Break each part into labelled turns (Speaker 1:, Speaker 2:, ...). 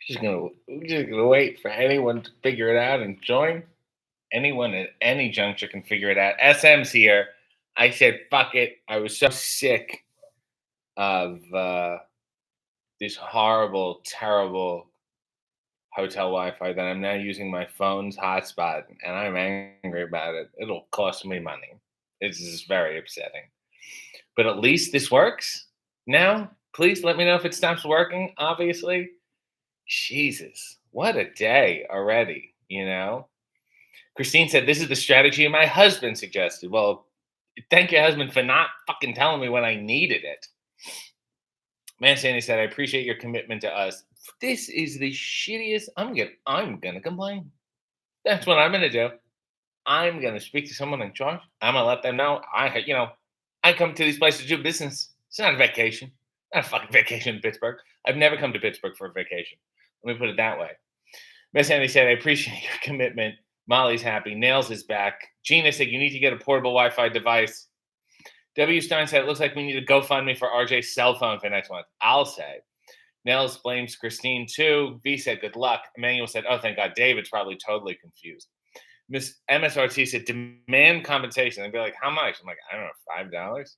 Speaker 1: We're just gonna wait for anyone to figure it out and join. Anyone at any juncture can figure it out. SM's here. I said fuck it. I was so sick of this horrible, terrible hotel Wi-Fi that I'm now using my phone's hotspot, and I'm angry about it. It'll cost me money. It's just very upsetting. But at least this works now. Please let me know if it stops working. Obviously, Jesus, what a day already. Christine said this is the strategy my husband suggested. Well, thank your husband for not fucking telling me when I needed it. Man Sandy said, I appreciate your commitment to us. This is the shittiest. I'm gonna complain. That's what I'm gonna do. I'm gonna speak to someone in charge. I'm gonna let them know I come to these places to do business. It's not a vacation. Not a fucking vacation in Pittsburgh. I've never come to Pittsburgh for a vacation. Let me put it that way. Miss Andy said, I appreciate your commitment. Molly's happy. Nails is back. Gina said, you need to get a portable Wi-Fi device. W. Stein said, it looks like we need a GoFundMe for RJ's cell phone for next month. I'll say. Nails blames Christine too. V said, good luck. Emmanuel said, oh, thank God. David's probably totally confused. Miss MSRT said, demand compensation. They'd be like, how much? I'm like, I don't know, $5.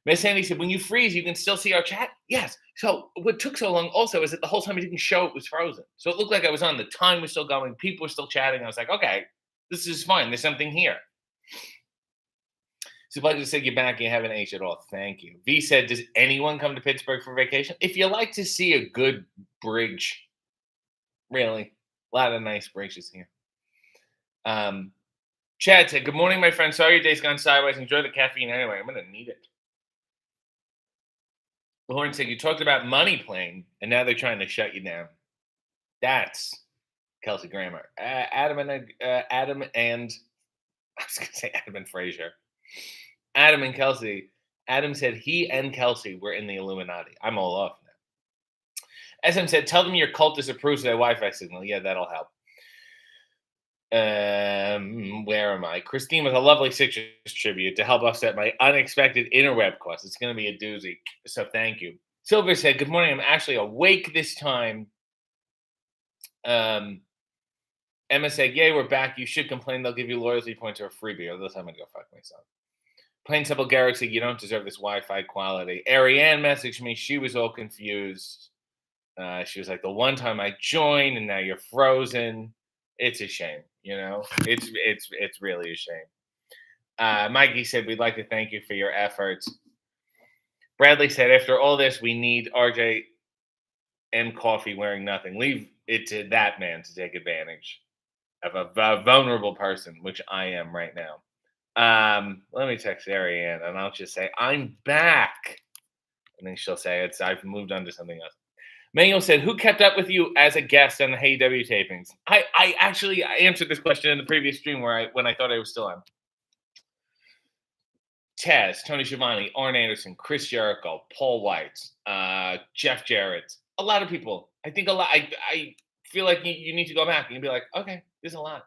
Speaker 1: Miss Sandy said, when you freeze, you can still see our chat? Yes. So what took so long also is that the whole time it didn't show it was frozen. So it looked like I was on. The time was still going. People were still chatting. I was like, okay, this is fine. There's something here. So Blake just said, you're back. You haven't aged at all. Thank you. V said, does anyone come to Pittsburgh for vacation? If you like to see a good bridge, really, a lot of nice bridges here. Chad said, good morning, my friend. Sorry your day's gone sideways. Enjoy the caffeine anyway. I'm going to need it. Lauren said, you talked about money plane, and now they're trying to shut you down. That's Kelsey Grammer. Adam and I was going to say Adam and Frazier. Adam and Kelsey. Adam said he and Kelsey were in the Illuminati. I'm all off now. SM said, tell them your cult disapproves of their Wi-Fi signal. Yeah, that'll help. Where am I? Christine with a lovely citrus tribute to help offset my unexpected interweb costs. It's going to be a doozy. So thank you. Silver said, good morning. I'm actually awake this time. Emma said, yay, we're back. You should complain. They'll give you loyalty points or a freebie. Or this time I'm going to go fuck myself. Plain Simple Garrett said, you don't deserve this Wi-Fi quality. Ariane messaged me. She was all confused. She was like, the one time I joined and now you're frozen. It's a shame. It's really a shame. Mikey said, we'd like to thank you for your efforts. Bradley said, after all this, we need RJ and Coffee wearing nothing. Leave it to that man to take advantage of a vulnerable person, which I am right now. Let me text Ariane and I'll just say, I'm back. And then she'll say, I've moved on to something else. Manuel said, who kept up with you as a guest on the Hey W tapings? I actually answered this question in the previous stream when I thought I was still on. Taz, Tony Schiavone, Arn Anderson, Chris Jericho, Paul White, Jeff Jarrett, a lot of people. I think a lot. I feel like you need to go back and be like, okay, there's a lot.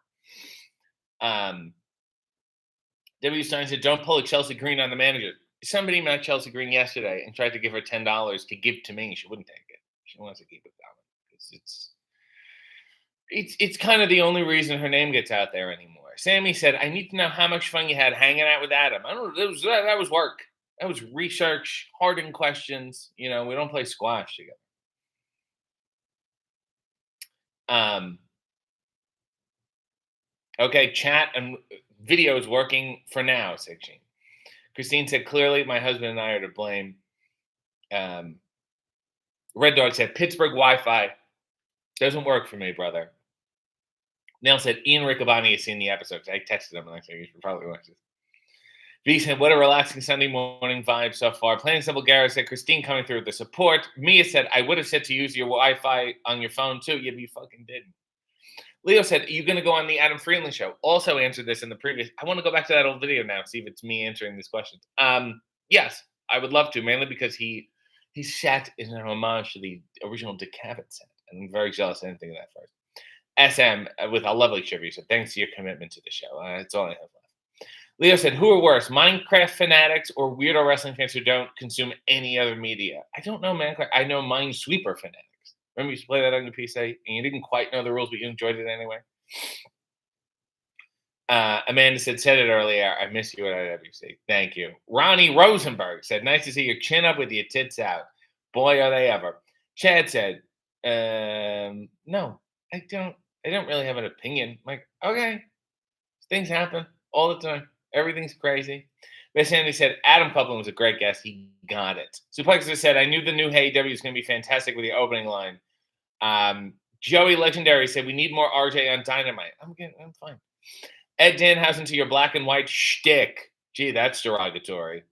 Speaker 1: W. Stein said, don't pull a Chelsea Green on the manager. Somebody met Chelsea Green yesterday and tried to give her $10 to give to me. She wouldn't take it. She wants to keep it down. It's kind of the only reason her name gets out there anymore. Sammy said, I need to know how much fun you had hanging out with Adam. I don't know. That was work. That was research, hardened questions. We don't play squash together. Okay, chat and video is working for now, said Gene. Christine said, clearly my husband and I are to blame. Red Dog said, Pittsburgh Wi-Fi doesn't work for me, brother. Neil said, Ian Riccaboni has seen the episodes. I texted him and I said, you should probably watch this. V said, what a relaxing Sunday morning vibe so far. Plain and Simple Garrett said, Christine coming through with the support. Mia said, I would have said to use your Wi-Fi on your phone too. Yeah, but you fucking didn't. Leo said, are you going to go on the Adam Friedland show? Also answered this in the previous. I want to go back to that old video now, see if it's me answering these questions. Yes, I would love to, mainly because he sat in an homage to the original Decavit set. And I'm very jealous I didn't think of that first. SM with a lovely tribute. So thanks to your commitment to the show. That's all I have left. Leo said, who are worse, Minecraft fanatics or weirdo wrestling fans who don't consume any other media? I don't know Minecraft. I know Minesweeper fanatics. Remember you used to play that on your PC and you didn't quite know the rules, but you enjoyed it anyway? Amanda said it earlier. I miss you at IWC. Thank you. Ronnie Rosenberg said, nice to see your chin up with your tits out. Boy, are they ever. Chad said, no, I don't really have an opinion. I'm like, okay, things happen all the time. Everything's crazy. Miss Andy said, Adam Copeland was a great guest. He got it. Suplexer said, I knew the new Hey W was going to be fantastic with the opening line. Joey Legendary said, we need more RJ on Dynamite. I'm fine. Ed Danhausen to your black and white shtick. Gee, that's derogatory.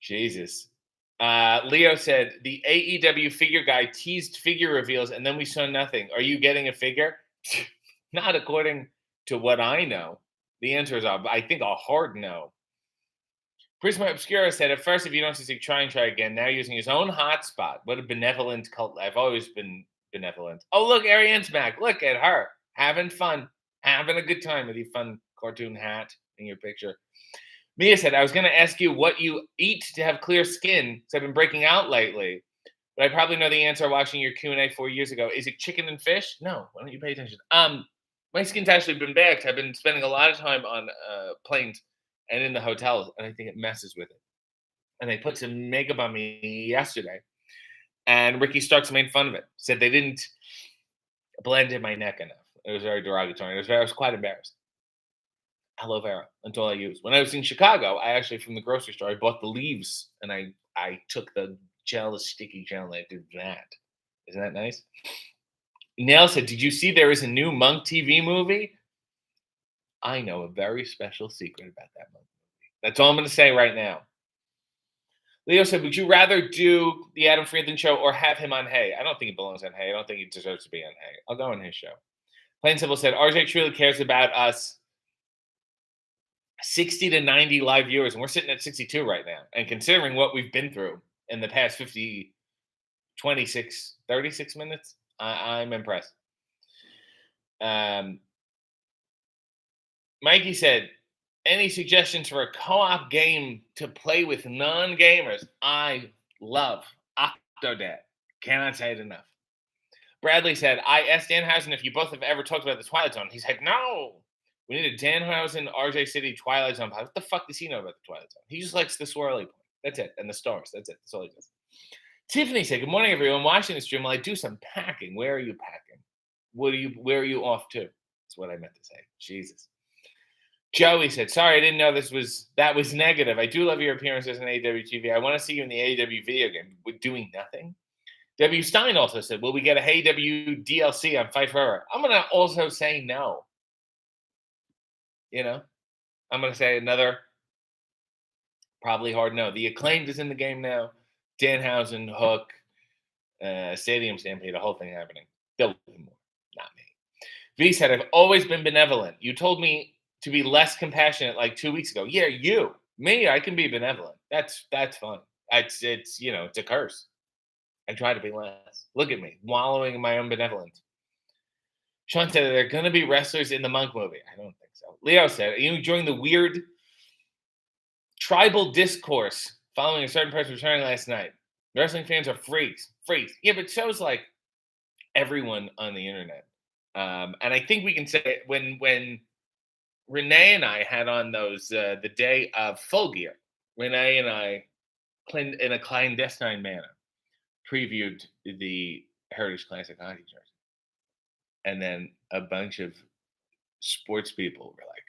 Speaker 1: Jesus. Leo said, the AEW figure guy teased figure reveals and then we saw nothing. Are you getting a figure? Not according to what I know. The answer is, I think, a hard no. Prisma Obscura said, at first, if you don't succeed, try again. Now using his own hotspot. What a benevolent cult. I've always been benevolent. Oh, look, Ariane's back. Look at her. Having fun. Having a good time with your fun cartoon hat in your picture. Mia said, I was going to ask you what you eat to have clear skin, because I've been breaking out lately. But I probably know the answer watching your Q&A 4 years ago. Is it chicken and fish? No. Why don't you pay attention? My skin's actually been bad because I've been spending a lot of time on planes and in the hotels, and I think it messes with it. And they put some makeup on me yesterday, and Ricky Starks made fun of it. Said they didn't blend in my neck enough. It was very derogatory. I was quite embarrassed. Aloe vera, until I used. When I was in Chicago, I actually, from the grocery store, I bought the leaves, and I took the gel, the sticky gel, and I did that. Isn't that nice? Nell said, did you see there is a new Monk TV movie? I know a very special secret about that Monk movie. That's all I'm going to say right now. Leo said, would you rather do the Adam Friedland show or have him on Hey? I don't think he belongs on Hey. I don't think he deserves to be on Hey. I'll go on his show. Plain Simple said, RJ truly cares about us 60 to 90 live viewers, and we're sitting at 62 right now. And considering what we've been through in the past 36 minutes, I'm impressed. Mikey said, any suggestions for a co-op game to play with non-gamers? I love Octodad. Cannot say it enough. Bradley said, I asked Danhausen if you both have ever talked about the Twilight Zone. He said, no. We need a Danhausen, RJ City, Twilight Zone. What the fuck does he know about the Twilight Zone? He just likes the swirly point. That's it. And the stars. That's it. That's all he does. Tiffany said, good morning, everyone. Watching the stream while I do some packing. Where are you packing? Where are you off to? That's what I meant to say. Jesus. Joey said, sorry, I didn't know that was negative. I do love your appearances in AEW TV. I want to see you in the AEW video game. We're doing nothing. W. Stein also said, will we get a AEW DLC on Fight Forever? I'm going to also say no. You know, I'm going to say another probably hard no. The Acclaimed is in the game now. Danhausen, Hook, Stadium Stampede, the whole thing happening. They'll do more, not me. V said, I've always been benevolent. You told me to be less compassionate like 2 weeks ago. Yeah, you. Me, I can be benevolent. That's fun. It's a curse. I try to be less. Look at me, wallowing in my own benevolence. Sean said, there are going to be wrestlers in the Monk movie. I don't think so. Leo said, are you enjoying the weird tribal discourse following a certain person returning last night? Wrestling fans are freaks. Yeah, but so's like everyone on the internet. And I think we can say when Renee and I had on those the day of Full Gear, Renee and I, in a clandestine manner, previewed the Heritage Classic hockey jersey. And then a bunch of sports people were like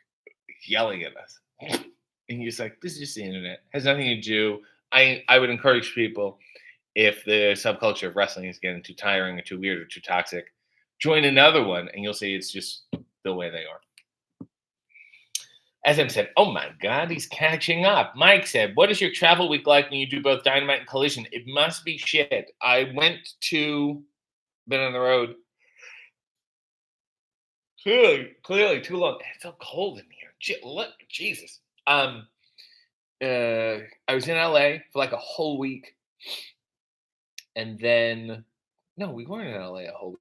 Speaker 1: yelling at us. And you're just like, this is just the internet. It has nothing to do. I would encourage people, if the subculture of wrestling is getting too tiring or too weird or too toxic, join another one and you'll see it's just the way they are. SM said, oh my God, he's catching up. Mike said, what is your travel week like when you do both Dynamite and Collision? It must be shit. I been on the road. Clearly too long. It's so cold in here. Look, Jesus. I was in LA for like a whole week. And then, no, we weren't in LA a whole week.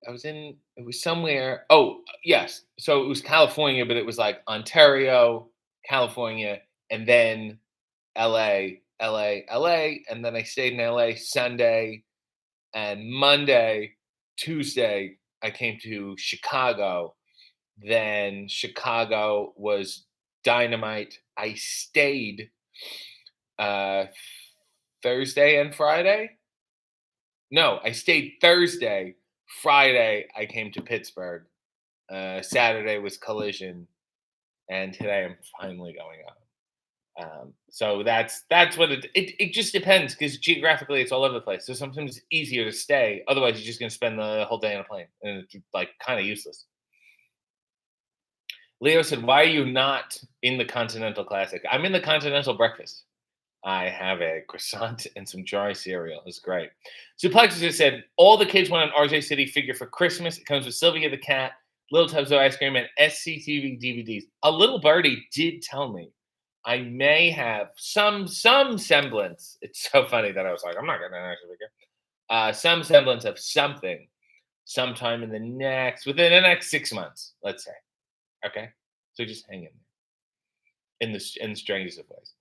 Speaker 1: It was somewhere. Oh, yes. So it was California, but it was like Ontario, California, and then LA. And then I stayed in LA Sunday and Monday. Tuesday, I came to Chicago. Then Chicago was dynamite. I stayed uh, Thursday and Friday. No, I stayed Thursday. Friday, I came to Pittsburgh. Saturday was Collision, and today I'm finally going out. So that's what it just depends because geographically it's all over the place. So sometimes it's easier to stay. Otherwise, you're just gonna spend the whole day on a plane, and it's like kind of useless. Leo said, "Why are you not in the Continental Classic?" I'm in the Continental Breakfast. I have a croissant and some dry cereal. It's great. Suplex just said, "All the kids want an RJ City figure for Christmas. It comes with Sylvia the cat, little tubs of ice cream, and SCTV DVDs." A little birdie did tell me I may have some semblance. It's so funny that I was like, I'm not getting an action figure. Some semblance of something sometime within the next 6 months, let's say. Okay, so just hang in there in the strangest of ways.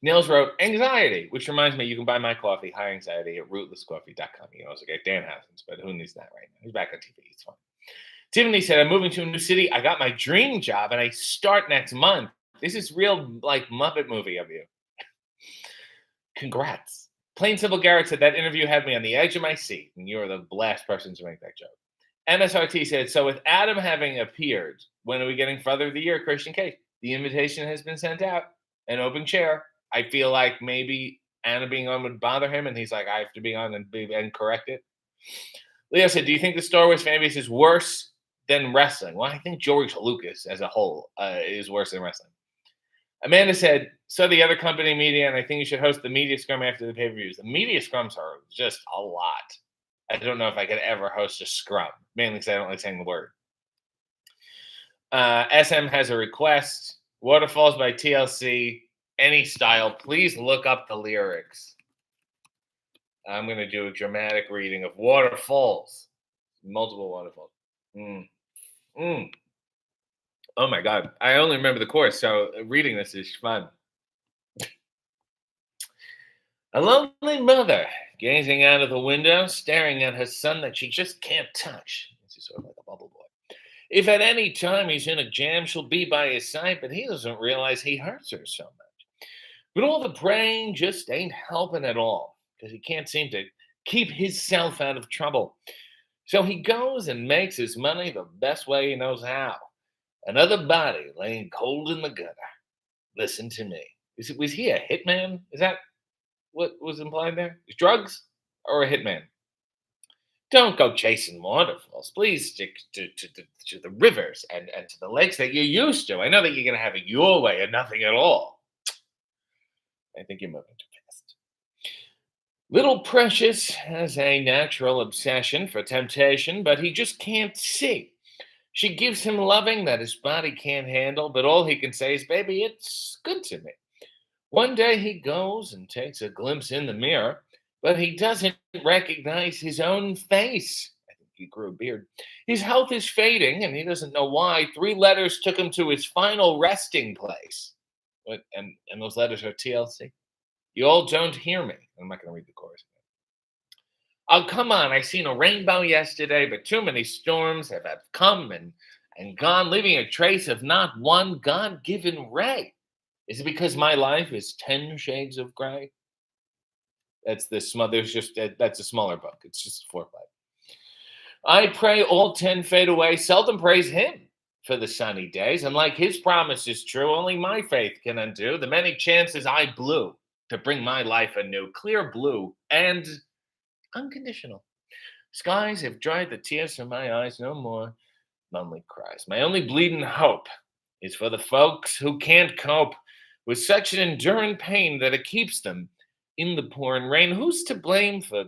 Speaker 1: Nils wrote anxiety, which reminds me, you can buy my coffee, high anxiety, at rootlesscoffee.com. You can also get Dan Hassens, but who needs that right now? He's back on TV. It's fine. Tiffany said, I'm moving to a new city. I got my dream job and I start next month. This is real like Muppet movie of you. Congrats. Plain Simple Garrett said that interview had me on the edge of my seat, and you're the last person to make that joke. MSRT said, so with Adam having appeared, when are we getting Father of the Year, Christian Case? The invitation has been sent out. An open chair. I feel like maybe Anna being on would bother him, and he's like, I have to be on and correct it. Leo said, do you think the Star Wars fan base is worse than wrestling? Well, I think George Lucas as a whole is worse than wrestling. Amanda said, so the other company media, and I think you should host the media scrum after the pay-per-views. The media scrums are just a lot. I don't know if I could ever host a scrum, mainly because I don't like saying the word. SM has a request. Waterfalls by TLC, any style. Please look up the lyrics. I'm going to do a dramatic reading of Waterfalls. Multiple waterfalls. Oh my God. I only remember the chorus, so reading this is fun. A lonely mother gazing out of the window, staring at her son that she just can't touch. This is sort of like a bubble boy. If at any time he's in a jam, she'll be by his side, but he doesn't realize he hurts her so much. But all the praying just ain't helping at all because he can't seem to keep himself out of trouble. So he goes and makes his money the best way he knows how. Another body laying cold in the gutter. Listen to me. Was he a hitman? Is that what was implied there? Drugs or a hitman? Don't go chasing waterfalls. Please stick to the rivers and to the lakes that you're used to. I know that you're going to have it your way and nothing at all. I think you're moving too fast. Little Precious has a natural obsession for temptation, but he just can't see. She gives him loving that his body can't handle, but all he can say is, baby, it's good to me. One day he goes and takes a glimpse in the mirror, but he doesn't recognize his own face. I think he grew a beard. His health is fading, and he doesn't know why. 3 letters took him to his final resting place. And those letters are TLC. You all don't hear me. I'm not going to read the chorus. Oh, come on. I seen a rainbow yesterday, but too many storms have come and gone, leaving a trace of not one God-given ray. Is it because my life is 10 shades of gray? That's that's a smaller book. It's just 4 or 5. I pray all 10 fade away, seldom praise him for the sunny days. And like his promise is true, only my faith can undo the many chances I blew to bring my life anew. Clear blue and unconditional. Skies have dried the tears from my eyes, no more lonely cries. My only bleeding hope is for the folks who can't cope with such an enduring pain that it keeps them in the pouring rain. Who's to blame for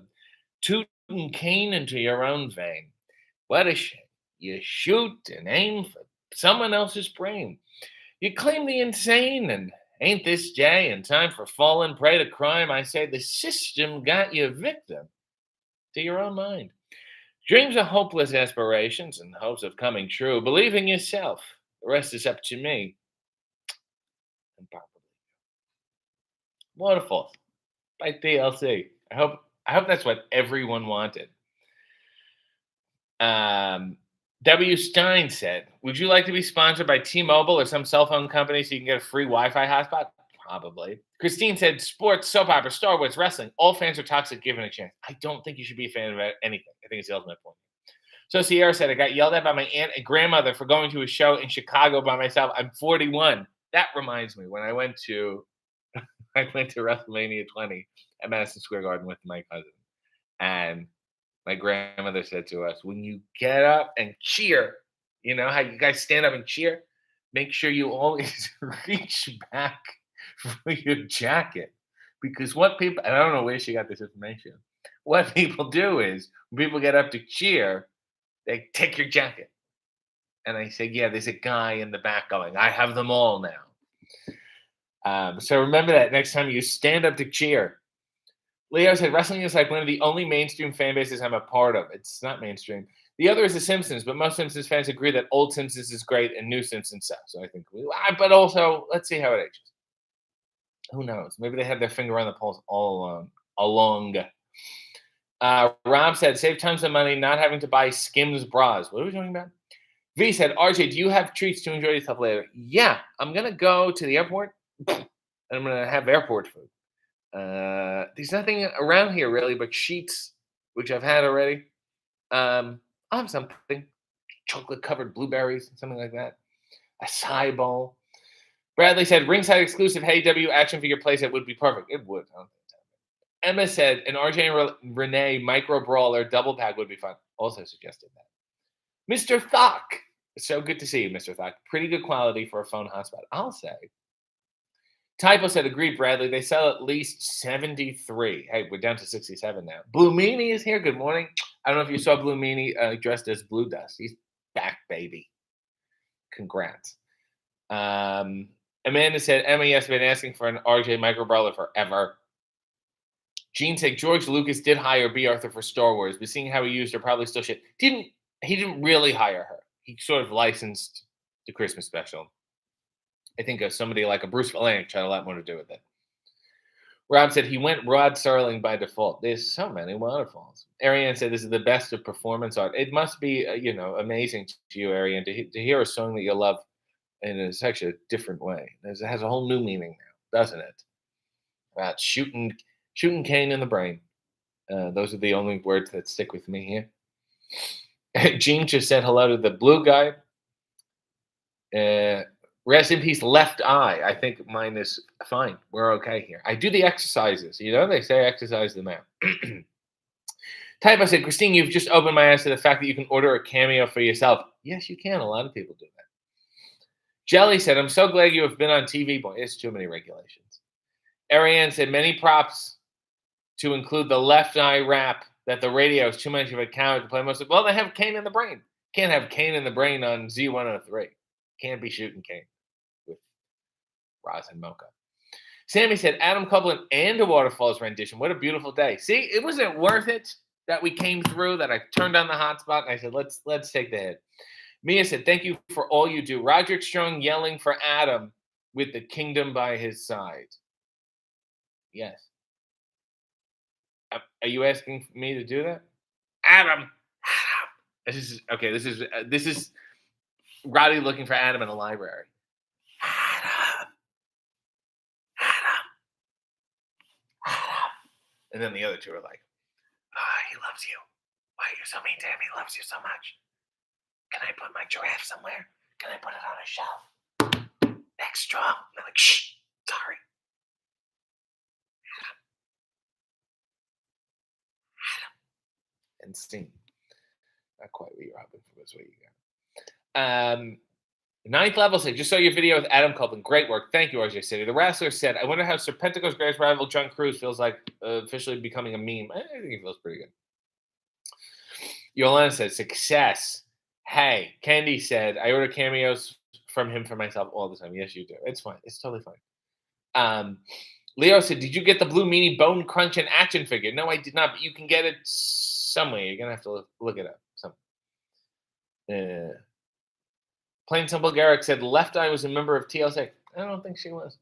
Speaker 1: tooting cane into your own vein? What a shame. You shoot and aim for someone else's brain. You claim the insane, and ain't this day in time for fallen prey to crime? I say the system got you victim to your own mind. Dreams are hopeless aspirations and hopes of coming true. Believe in yourself. The rest is up to me. And probably Waterfalls by TLC. I hope that's what everyone wanted. W. Stein said, would you like to be sponsored by T-Mobile or some cell phone company so you can get a free Wi-Fi hotspot? Probably. Christine said, sports, soap opera, Star Wars, wrestling. All fans are toxic given a chance. I don't think you should be a fan of anything. I think it's the ultimate point. So Sierra said, I got yelled at by my aunt and grandmother for going to a show in Chicago by myself. I'm 41. That reminds me, when I went to WrestleMania 20 at Madison Square Garden with my cousin. And my grandmother said to us, when you get up and cheer, you know how you guys stand up and cheer? Make sure you always reach back for your jacket. Because what people, and I don't know where she got this information, what people do is when people get up to cheer, they take your jacket. And I say, yeah, there's a guy in the back going, I have them all now. So remember that next time you stand up to cheer. Leo said, wrestling is like one of the only mainstream fan bases I'm a part of. It's not mainstream. The other is The Simpsons, but most Simpsons fans agree that old Simpsons is great and new Simpsons sucks. So I think, but also, let's see how it ages. Who knows? Maybe they had their finger on the pulse all along. Rob said, save tons of money not having to buy Skims bras. What are we talking about? V said, RJ, do you have treats to enjoy yourself later? Yeah, I'm going to go to the airport and I'm going to have airport food. There's nothing around here really but sheets, which I've had already. I'll have something. Chocolate-covered blueberries, something like that. A acai bowl. Bradley said, ringside exclusive Hey W action figure playset would be perfect. It would. Emma said, an RJ and Renee micro brawler double pack would be fun. Also suggested that. Mr. Thock. It's so good to see you, Mr. Thock. Pretty good quality for a phone hotspot, I'll say. Typo said, agreed, Bradley. They sell at least 73. Hey, we're down to 67 now. Blue Meanie is here. Good morning. I don't know if you saw Blue Meanie dressed as Blue Dust. He's back, baby. Congrats. Amanda said, Emma, yes, been asking for an RJ micro brawler forever. Gene said, George Lucas did hire B. Arthur for Star Wars, but seeing how he used her, probably still shit. He didn't really hire her. He sort of licensed the Christmas special. I think somebody like a Bruce Valanche had a lot more to do with it. Rob said he went Rod Serling by default. There's so many waterfalls. Ariane said this is the best of performance art. It must be, amazing to you, Ariane, to hear a song that you love in such a different way. It has a whole new meaning now, doesn't it? About shooting Kane in the brain. Those are the only words that stick with me here. Gene just said hello to the blue guy. Rest in peace, left eye. I think mine is fine. We're okay here. I do the exercises. They say exercise the man. Typo said, Christine, you've just opened my eyes to the fact that you can order a cameo for yourself. Yes, you can. A lot of people do that. Jelly said, I'm so glad you have been on TV. Boy, it's too many regulations. Ariane said, many props to include the left eye rap that the radio is too much of a cow to play most of. Well, they have Kane in the brain. Can't have Kane in the brain on Z103. Can't be shooting Kane with Roz and Mocha. Sammy said, Adam Copeland and a Waterfalls rendition. What a beautiful day. See, it wasn't worth it that we came through, that I turned on the hotspot, and I said, let's take the hit. Mia said, thank you for all you do. Roderick Strong yelling for Adam with the kingdom by his side. Yes. Are you asking me to do that? Adam. This is Roddy looking for Adam in a library. Adam. And then the other two are like, he loves you. Why are you so mean to him? He loves you so much. Can I put my giraffe somewhere? Can I put it on a shelf? Next straw. I'm like, shh, sorry. And sing. Not quite what you're hoping for, that's what you got. Ninth Level said, just saw your video with Adam Copeland. Great work. Thank you, RJ City. The Wrestler said, I wonder how Serpentico's greatest rival, John Cruz, feels like officially becoming a meme. I think he feels pretty good. Yolanda said, success. Hey, Candy said, I order cameos from him for myself all the time. Yes, you do. It's fine. It's totally fine. Leo said, did you get the Blue Meanie Bone Crunch and action figure? No, I did not, but you can get it somewhere. You're going to have to look it up. Plain Simple Garrick said, Left Eye was a member of TLC. I don't think she was.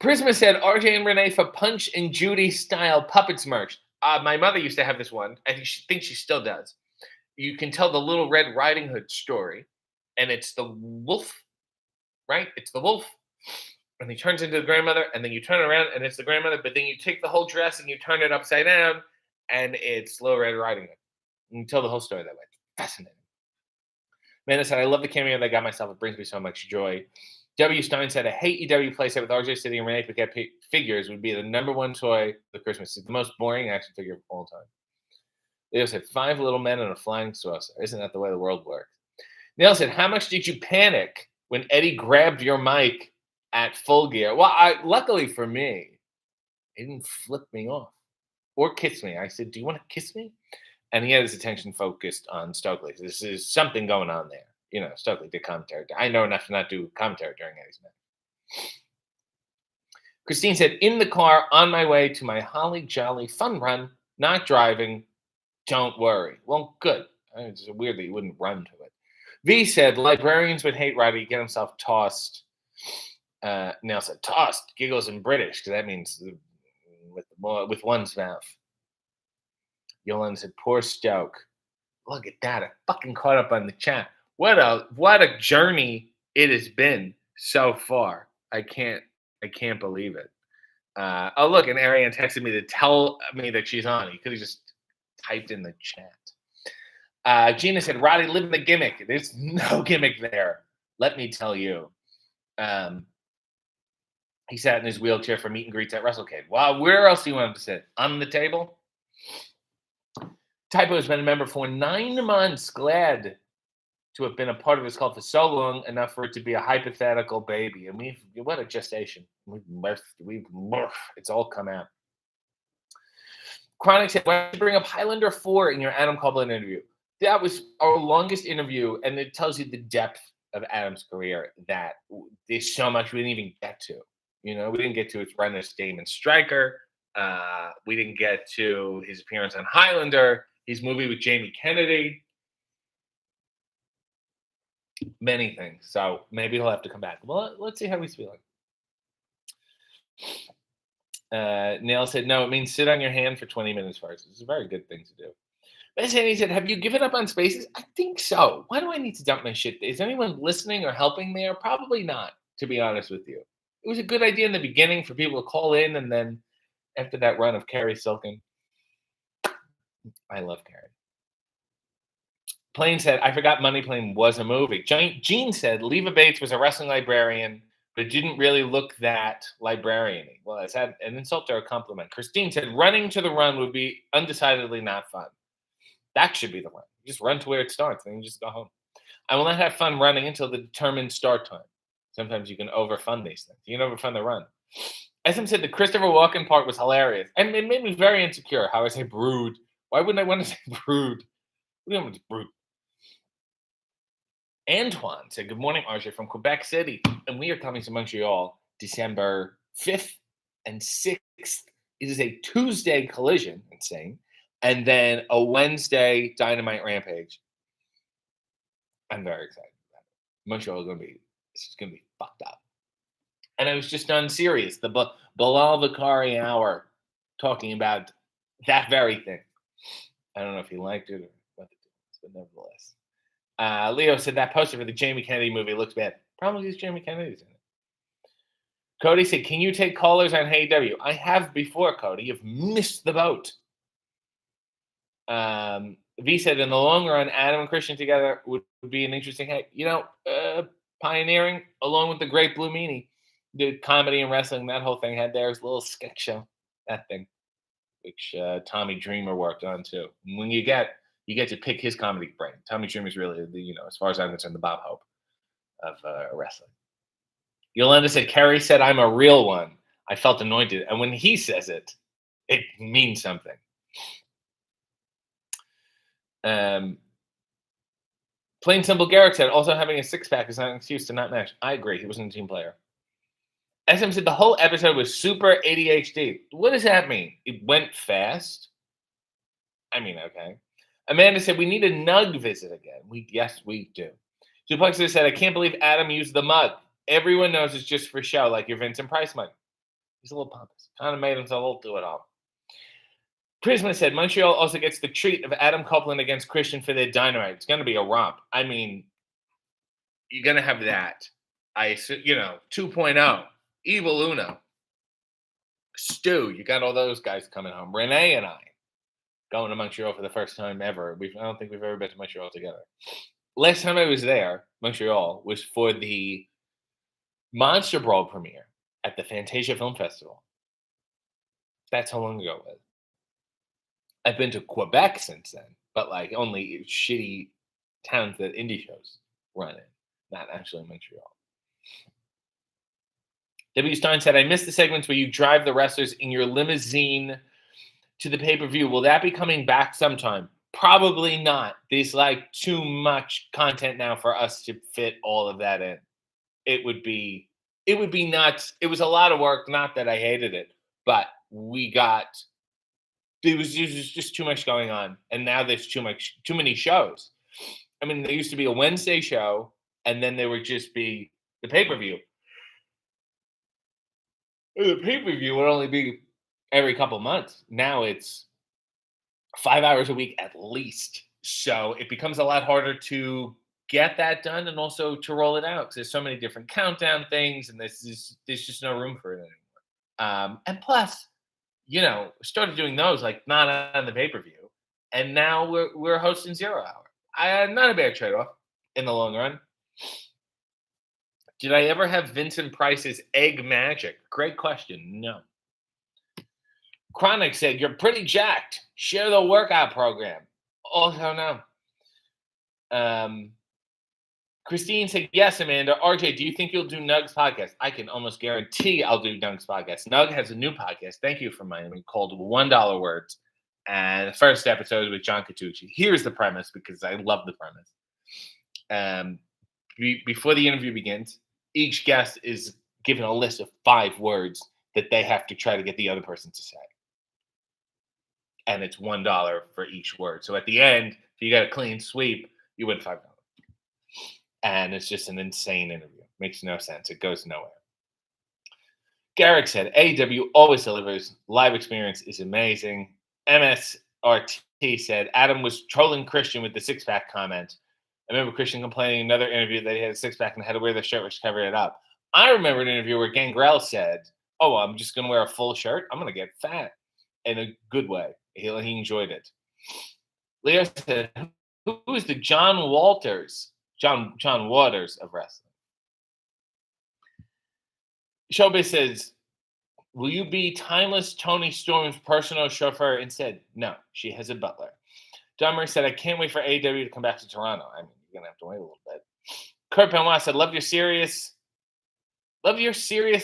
Speaker 1: Prisma said, RJ and Renee for Punch and Judy style puppets merch. My mother used to have this one. I think she still does. you can tell the Little Red Riding Hood story, and it's the wolf, right? It's the wolf, and he turns into the grandmother, and then you turn around, and it's the grandmother, but then you take the whole dress and you turn it upside down, and it's Little Red Riding Hood. You can tell the whole story that way. Fascinating. Man, I said, I love the cameo that I got myself. It brings me so much joy. W. Stein said, I hate EW playset with RJ City and Renee Paquette figures would be the number one toy for Christmas. It's the most boring action figure of all time. Leo said, 5 little men and a flying saucer. Isn't that the way the world works? Neil said, how much did you panic when Eddie grabbed your mic at Full Gear? Well, luckily for me, he didn't flip me off or kiss me. I said, do you want to kiss me? And he had his attention focused on Stokely. This is something going on there. You know, Stokely did commentary. I know enough to not do commentary during Eddie's match. Christine said, in the car on my way to my Holly Jolly fun run, not driving. Don't worry. Well, good. It's weird that you wouldn't run to it. V said, librarians would hate Roddy, get himself tossed. Neil said, tossed, giggles in British, because that means with one's mouth. Yolanda said, poor Stoke. Look at that. I fucking caught up on the chat. What a journey it has been so far. I can't believe it. Oh, look, and Ariane texted me to tell me that she's on. He could have just typed in the chat. Gina said, Roddy, live in the gimmick. There's no gimmick there. Let me tell you. He sat in his wheelchair for meet and greets at WrestleCade. Wow, where else do you want him to sit? On the table? Typo has been a member for 9 months. Glad to have been a part of this cult for so long, enough for it to be a hypothetical baby. And what a gestation. It's all come out. Chronic said, why did you bring up Highlander 4 in your Adam Copeland interview? That was our longest interview, and it tells you the depth of Adam's career, that there's so much we didn't even get to. You know, we didn't get to his run as Damon Stryker. We didn't get to his appearance on Highlander, his movie with Jamie Kennedy. Many things. So maybe he'll have to come back. Well, let's see how he's feeling. Neil said, no, it means sit on your hand for 20 minutes first. It's a very good thing to do. But he said, have you given up on Spaces? I think so. Why do I need to dump my shit? Is anyone listening or helping there? Probably not, to be honest with you. It was a good idea in the beginning for people to call in, and then after that run of Carrie Silken, I love Carrie. Plain said, I forgot Money Plane was a movie. Gene said, Leva Bates was a wrestling librarian, but didn't really look that librarian-y. Well, is that an insult or a compliment? Christine said, running to the run would be undecidedly not fun. That should be the run. You just run to where it starts, and you just go home. I will not have fun running until the determined start time. Sometimes you can overfund these things. You can overfund the run. SM said the Christopher Walken part was hilarious. And it made me very insecure how I say brood. Why wouldn't I want to say brood? What do you want to brood? Antoine said, good morning, RJ from Quebec City. And we are coming to Montreal December 5th and 6th. It is a Tuesday Collision, insane. And then a Wednesday Dynamite Rampage. I'm very excited about it. Montreal is going to be fucked up. And I was just on Sirius, the Bilal Vicari hour, talking about that very thing. I don't know if he liked it or what it is, but nevertheless. Leo said that poster for the Jamie Kennedy movie looks bad. Problem is Jamie Kennedy's in it. Cody said, can you take callers on Hey W? I have before, Cody. You've missed the boat. V said, in the long run, Adam and Christian together would be an interesting, pioneering, along with the great Blue Meanie, the comedy and wrestling, that whole thing had theirs, little sketch show, that thing, which Tommy Dreamer worked on too. And when you get to pick his comedy brain. Tommy Dreamer's really, as far as I'm concerned, the Bob Hope of wrestling. Yolanda said, Kerry said, I'm a real one. I felt anointed. And when he says it, it means something. Plain Simple Garrett said, also having a six-pack is not an excuse to not match. I agree. He wasn't a team player. SM said, the whole episode was super ADHD. What does that mean? It went fast? I mean, okay. Amanda said, we need a Nug visit again. Yes, we do. Duplexer said, I can't believe Adam used the mug. Everyone knows it's just for show, like your Vincent Price mug. He's a little pompous. Kind of made himself a little do it all. Prisma said Montreal also gets the treat of Adam Copeland against Christian for their Dynamite. It's going to be a romp. I mean, you're going to have that. 2.0, Evil Uno, Stu. You got all those guys coming home. Renee and I going to Montreal for the first time ever. I don't think we've ever been to Montreal together. Last time I was there, Montreal, was for the Monster Brawl premiere at the Fantasia Film Festival. That's how long ago it was. I've been to Quebec since then, but like only shitty towns that indie shows run in, not actually Montreal. W. Stein said, I missed the segments where you drive the wrestlers in your limousine to the pay-per-view. Will that be coming back sometime? Probably not. There's like too much content now for us to fit all of that in. It would be nuts. It was a lot of work. Not that I hated it, but there was just too much going on, and now there's too many shows. I mean, there used to be a Wednesday show, and then there would just be the pay-per-view. The pay-per-view would only be every couple months. Now it's 5 hours a week at least. So it becomes a lot harder to get that done and also to roll it out because there's so many different countdown things, and there's just no room for it anymore. And plus, started doing those like not on the pay-per-view, and now we're hosting 0 Hour. Not a bad trade-off in the long run. Did I ever have Vincent Price's egg magic? Great question. No. Chronic said, you're pretty jacked. Share the workout program. Also no. Christine said, yes, Amanda. RJ, do you think you'll do Nug's podcast? I can almost guarantee I'll do Nug's podcast. Nug has a new podcast. Thank you for reminding me, called $1 Words. And the first episode is with John Catucci. Here's the premise, because I love the premise. Before the interview begins, each guest is given a list of 5 words that they have to try to get the other person to say. And it's $1 for each word. So at the end, if you got a clean sweep, you win $5. And it's just an insane interview. Makes no sense. It goes nowhere. Garrick said, AEW always delivers. Live experience is amazing. MSRT said, Adam was trolling Christian with the six-pack comment. I remember Christian complaining in another interview that he had a six-pack and had to wear the shirt which covered it up. I remember an interview where Gangrel said, oh, I'm just going to wear a full shirt. I'm going to get fat in a good way. He enjoyed it. Leo said, who is the John Waters of wrestling? Showbiz says, will you be Timeless Tony Storm's personal chauffeur instead? No, she has a butler. Dummer said, I can't wait for AEW to come back to Toronto. I mean, you're going to have to wait a little bit. Kurt Benoit said, love your serious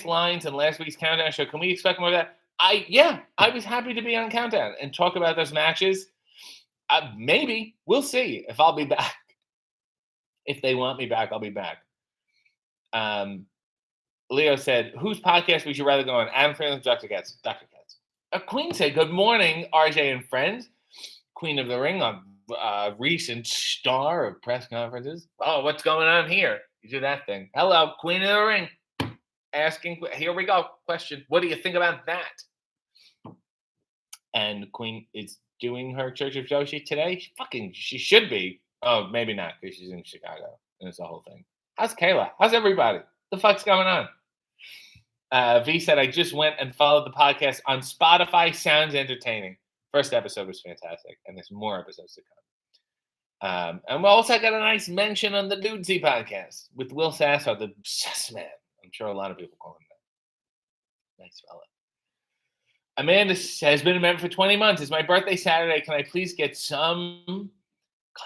Speaker 1: lines in last week's Countdown show. Can we expect more of that? I was happy to be on Countdown and talk about those matches. Maybe. We'll see if I'll be back. If they want me back, I'll be back. Leo said, whose podcast would you rather go on? Adam Franklin, Dr. Katz. Dr. Katz. Queen said, good morning, RJ and friends. Queen of the Ring, a recent star of press conferences. Oh, what's going on here? You do that thing. Hello, Queen of the Ring. Here we go. Question. What do you think about that? And Queen is doing her Church of Joshi today. She should be. Oh, maybe not, because she's in Chicago. And it's the whole thing. How's Kayla? How's everybody? The fuck's going on? V said, I just went and followed the podcast on Spotify. Sounds entertaining. First episode was fantastic, and there's more episodes to come. And we also got a nice mention on the Dudesy podcast with Will Sasso, the Sus Man. I'm sure a lot of people call him that. Nice fella. Amanda has been a member for 20 months. It's my birthday Saturday. Can I please get some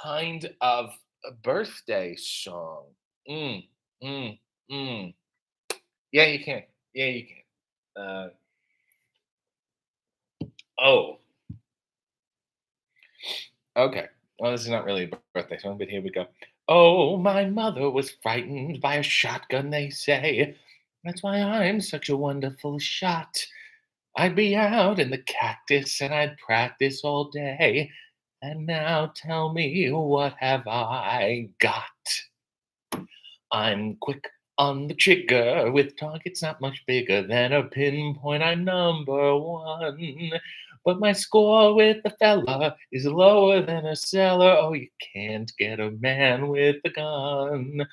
Speaker 1: kind of a birthday song? Yeah, you can. Yeah, you can. Okay. Well, this is not really a birthday song, but here we go. Oh, my mother was frightened by a shotgun, they say. That's why I'm such a wonderful shot. I'd be out in the cactus and I'd practice all day. And now tell me, what have I got? I'm quick on the trigger with targets not much bigger than a pinpoint. I'm number one. But my score with the fella is lower than a cellar. Oh, you can't get a man with a gun.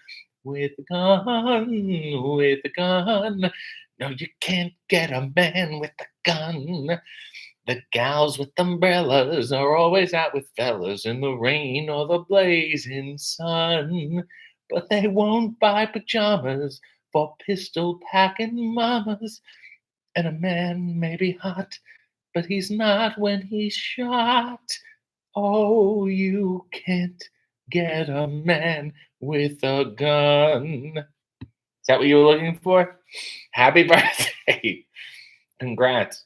Speaker 1: With a gun. With a gun. No, you can't get a man with a gun. The gals with umbrellas are always out with fellas in the rain or the blazing sun. But they won't buy pajamas for pistol packing mamas. And a man may be hot, but he's not when he's shot. Oh, you can't get a man with a gun. Is that what you were looking for? Happy birthday. Congrats.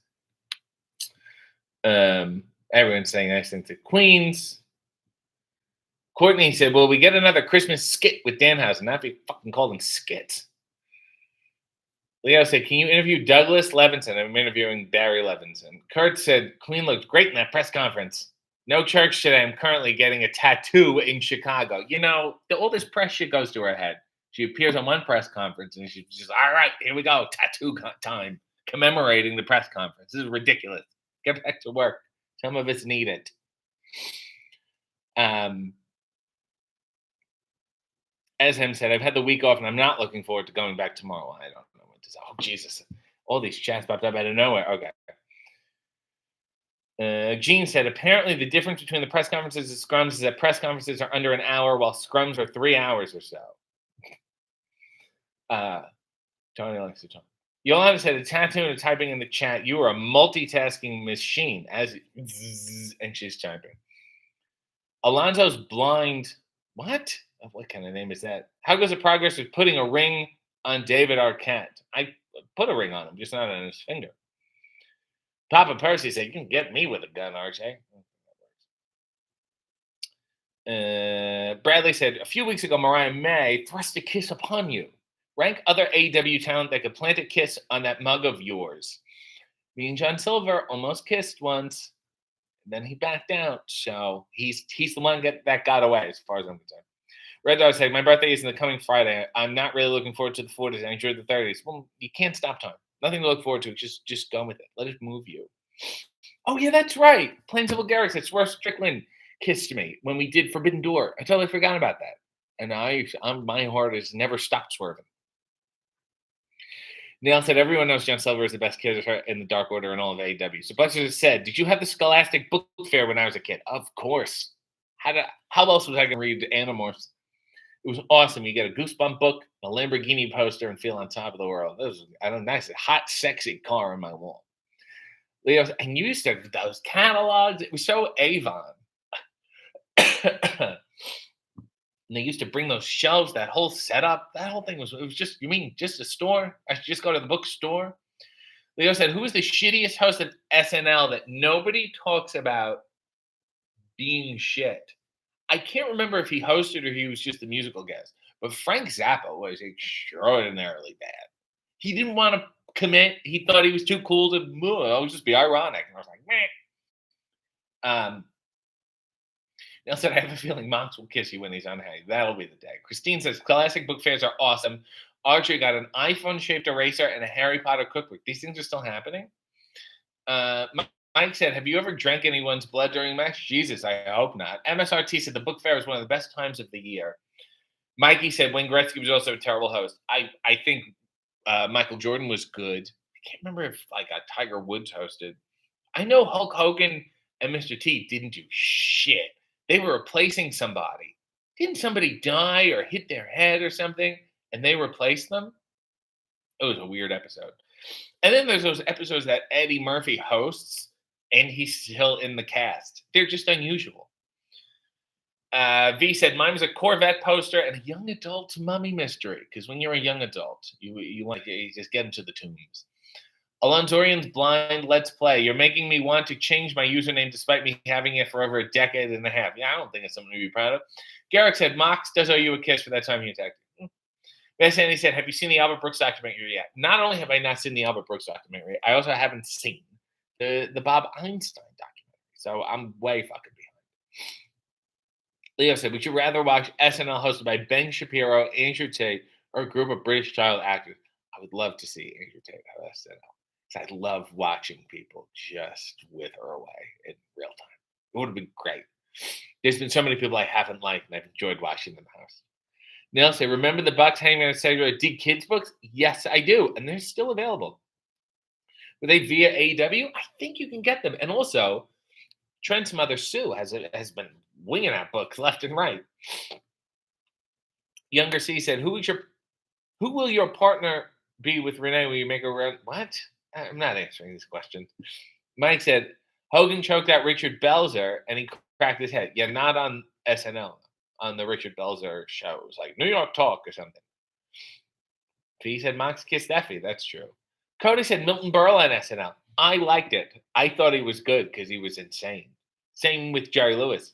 Speaker 1: Everyone's saying nice things to Queens. Courtney said, "Will we get another Christmas skit with Danhausen? That'd be fucking called them skits." Leo said, "Can you interview Douglas Levinson? I'm interviewing Barry Levinson." Kurt said, "Queen looked great in that press conference. No church today. I'm currently getting a tattoo in Chicago." You know, all this press shit goes to her head. She appears on one press conference and she's just, all right, here we go, tattoo time, commemorating the press conference. This is ridiculous. Get back to work. Some of us need it. As him said, I've had the week off and I'm not looking forward to going back tomorrow. I don't know what to say. Oh, Jesus. All these chats popped up out of nowhere. Okay. Gene said, apparently the difference between the press conferences and scrums is that press conferences are under an hour while scrums are 3 hours or so. Tony likes to talk. Yolanda said, a tattoo and a typing in the chat. You are a multitasking machine. And she's typing. Alonzo's blind. What? What kind of name is that? How goes the progress of putting a ring on David Arquette? I put a ring on him, just not on his finger. Papa Percy said, you can get me with a gun, RJ. Bradley said, a few weeks ago, Mariah May thrust a kiss upon you. Rank other AEW talent that could plant a kiss on that mug of yours. Me and John Silver almost kissed once. Then he backed out. So he's the one that got away, as far as I'm concerned. Red Dog said, my birthday is in the coming Friday. I'm not really looking forward to the 40s. I enjoyed the 30s. Well, you can't stop time. Nothing to look forward to. Just go with it. Let it move you. Oh, yeah, that's right. Plains of Garrick said, Swerve Strickland kissed me when we did Forbidden Door. I totally forgot about that. And my heart has never stopped swerving. Neil said, everyone knows John Silver is the best kid in the Dark Order and all of AEW. So Buster said, did you have the Scholastic Book Fair when I was a kid? Of course. How else was I going to read Animorphs? It was awesome. You get a Goosebump book, a Lamborghini poster, and feel on top of the world. That was a nice, hot, sexy car on my wall. Leo, and you used to those catalogs. It was so Avon. And they used to bring those shelves, that whole setup. That whole thing was just, you mean just a store? I should just go to the bookstore? Leo said, who was the shittiest host of SNL that nobody talks about being shit? I can't remember if he hosted or he was just a musical guest, but Frank Zappa was extraordinarily bad. He didn't want to commit. He thought he was too cool to just be ironic. And I was like, meh. Neil said, I have a feeling Mox will kiss you when he's unhappy. That'll be the day. Christine says, classic book fairs are awesome. Audrey got an iPhone-shaped eraser and a Harry Potter cookbook. These things are still happening? Mike said, have you ever drank anyone's blood during a match? Jesus, I hope not. MSRT said, the book fair is one of the best times of the year. Mikey said, Wayne Gretzky was also a terrible host. I think Michael Jordan was good. I can't remember if Tiger Woods hosted. I know Hulk Hogan and Mr. T didn't do shit. They were replacing somebody. Didn't somebody die or hit their head or something, and they replaced them? It was a weird episode. And then there's those episodes that Eddie Murphy hosts, and he's still in the cast. They're just unusual. V said, mine was a Corvette poster and a young adult mummy mystery. Because when you're a young adult, you just get into the tombs. Alonzorian's blind, let's play. You're making me want to change my username despite me having it for over a decade and a half. Yeah, I don't think it's something to be proud of. Garrick said, Mox does owe you a kiss for that time you attacked him. Sandy said, have you seen the Albert Brooks documentary yet? Not only have I not seen the Albert Brooks documentary, I also haven't seen the Bob Einstein documentary. So I'm way fucking behind. Leo said, would you rather watch SNL hosted by Ben Shapiro, Andrew Tate, or a group of British child actors? I would love to see Andrew Tate at SNL. 'Cause I love watching people just wither away in real time. It would have been great. There's been so many people I haven't liked, and I've enjoyed watching them host. Neil say, remember the Bucks hanging on Saturday did kids books? Yes, I do, and they're still available. Were they via AEW? I think you can get them. And also, Trent's mother Sue has been winging out books left and right. Younger C said, who will your partner be with Renee when you make a run? What? I'm not answering these questions. Mike said, Hogan choked out Richard Belzer and he cracked his head. Yeah, not on SNL, on the Richard Belzer show. It was like New York Talk or something. He said, Mox kissed Effie. That's true. Cody said, Milton Berle on SNL. I liked it. I thought he was good because he was insane. Same with Jerry Lewis.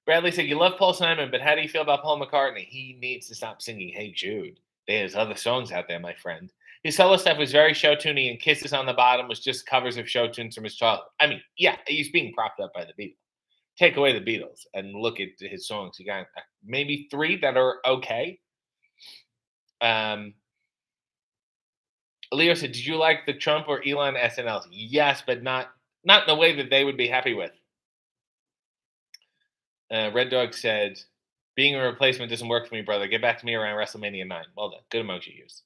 Speaker 1: Bradley said, you love Paul Simon, but how do you feel about Paul McCartney? He needs to stop singing Hey Jude. There's other songs out there, my friend. His solo stuff was very show tuney, and Kisses on the Bottom was just covers of show tunes from his childhood. I mean, yeah, he's being propped up by the Beatles. Take away the Beatles and look at his songs. You got maybe 3 that are okay. Leo said, did you like the Trump or Elon SNLs? Yes, but not in a way that they would be happy with. Red Dog said, being a replacement doesn't work for me, brother. Get back to me around WrestleMania 9. Well done. Good emoji use.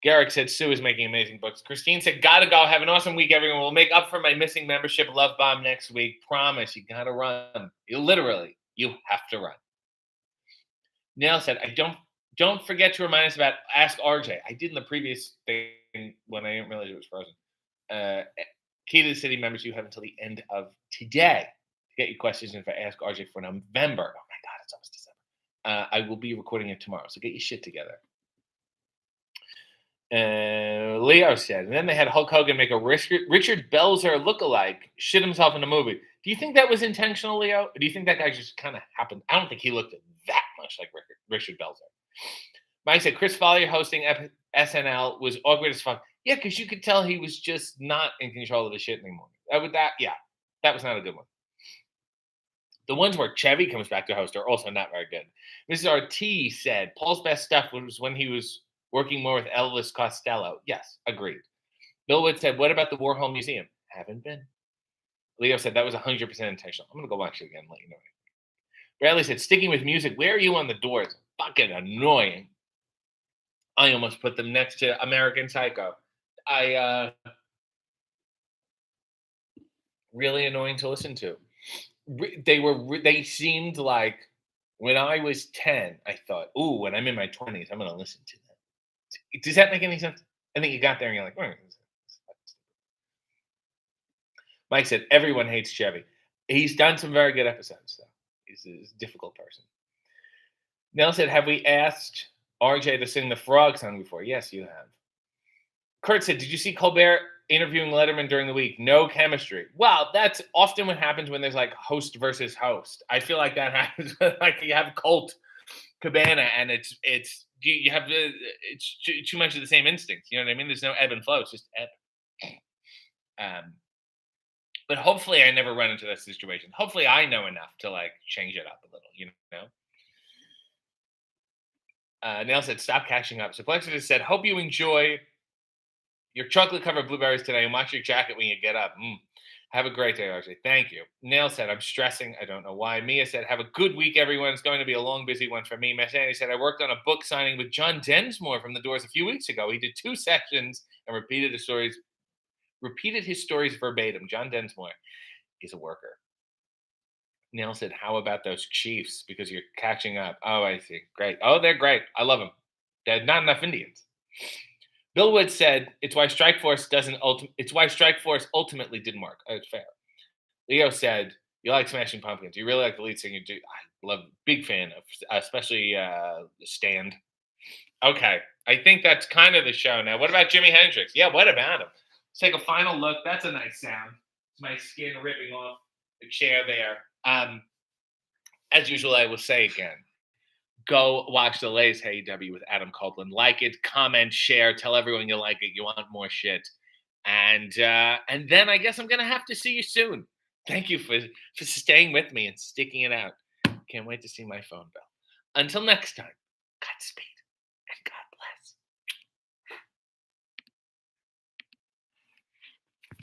Speaker 1: Garrick said, Sue is making amazing books. Christine said, gotta go. Have an awesome week, everyone. We'll make up for my missing membership love bomb next week. Promise. You gotta run. You have to run. Neil said, don't forget to remind us about Ask RJ. I did in the previous thing when I didn't realize it was frozen. Key to the City members, you have until the end of today to get your questions in for Ask RJ for November. Oh my God, it's almost December. I will be recording it tomorrow, so get your shit together. Leo said, and then they had Hulk Hogan make a Richard Belzer lookalike shit himself in the movie. Do you think that was intentional, Leo? Or do you think that guy just kind of happened? I don't think he looked that much like Richard Belzer. Mike said, Chris Follier hosting SNL was awkward as fuck. Yeah, because you could tell he was just not in control of the shit anymore. That was not a good one. The ones where Chevy comes back to host are also not very good. Mrs. RT said, Paul's best stuff was when he was working more with Elvis Costello. Yes, agreed. Bill Wood said, what about the Warhol Museum? Haven't been. Leo said, that was 100% intentional. I'm going to go watch it again and let you know. Bradley said, sticking with music, where are you on the doors? Fucking annoying. I almost put them next to American Psycho. Really annoying to listen to. They seemed like when I was 10, I thought, ooh, when I'm in my 20s, I'm going to listen to them. Does that make any sense? I think you got there and you're like, Mike said, everyone hates Chevy. He's done some very good episodes, though. He's a difficult person. Nell said, have we asked RJ to sing the frog song before? Yes, you have. Kurt said, did you see Colbert interviewing Letterman during the week? No chemistry. Well, that's often what happens when there's like host versus host. I feel like that happens when like you have Colt Cabana and it's too much of the same instinct. You know what I mean? There's no ebb and flow. It's just ebb. But hopefully I never run into that situation. Hopefully I know enough to like change it up a little, you know? Neil said, stop catching up. So Plexus said, hope you enjoy your chocolate-covered blueberries today and watch your jacket when you get up. Have a great day, RJ. Thank you. Neil said, I'm stressing. I don't know why. Mia said, have a good week, everyone. It's going to be a long, busy one for me. Messani said, I worked on a book signing with John Densmore from The Doors a few weeks ago. He did 2 sessions and repeated his stories verbatim. John Densmore is a worker. Neil said, how about those Chiefs? Because you're catching up. Oh, I see. Great. Oh, they're great. I love them. There's not enough Indians. Bill Wood said, it's why Strike Force ultimately didn't work. It's fair. Leo said, you like Smashing Pumpkins. You really like the lead singer. I love, big fan of, especially Stand. Okay. I think that's kind of the show now. What about Jimi Hendrix? Yeah, what about him? Let's take a final look. That's a nice sound. It's my skin ripping off the chair there. As usual, I will say again, go watch the latest AEW with Adam Copeland. Like it, comment, share, tell everyone you like it. You want more shit. And then I guess I'm going to have to see you soon. Thank you for staying with me and sticking it out. Can't wait to see my phone bell. Until next time, Godspeed and God.